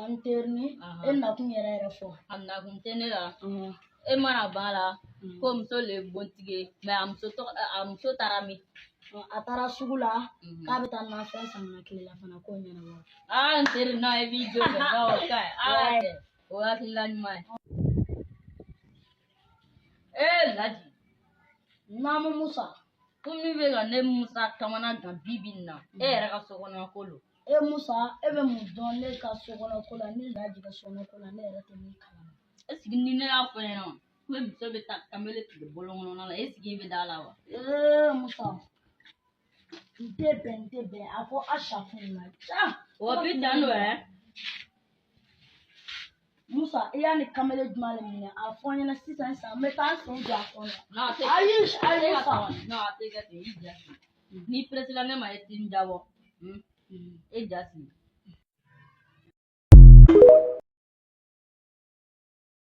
Anterni, e na kun yɛrɛ fɔ. A na kun tɛ ne la. E mana ban la ko muso le bontige mais a muso taara min? A taara sugu la k'a bɛ taa nafɛn san na tile la fana ko ɲɛnabɔ. N teri non e b'i jɔ kɛ non o ka ɲi o hakilila ɲuman ye. Laji naamu Musa ko min bɛ ka ne Musa kamana gan bi bi in na e yɛrɛ ka sokɔnɔ ko lo. Musa e bɛ mun dɔn ne ka sokɔnɔ ko la ne Laji ka sokɔnɔ ko la ne yɛrɛ tɛ min kalama. Est ce que ni ne y'a fɔ ɲɛna ko muso bɛ taa kamalen tigɛ bɔlɔnkɔnɔna la est ce que e bɛ da la wa? Musa n tɛ bɛn a fɔ Achafu ma ca. O bi dan n'o ye. Musa i y'a ni kamalen jumɛn de minɛ a fɔ n ɲɛna sisan n bɛ taa sen don a kɔnɔ. Ayi sa. Non a tɛ kɛ ten i ja sigi. N'i pressé la ne ma e t'i n jabɔ. E ja sigi.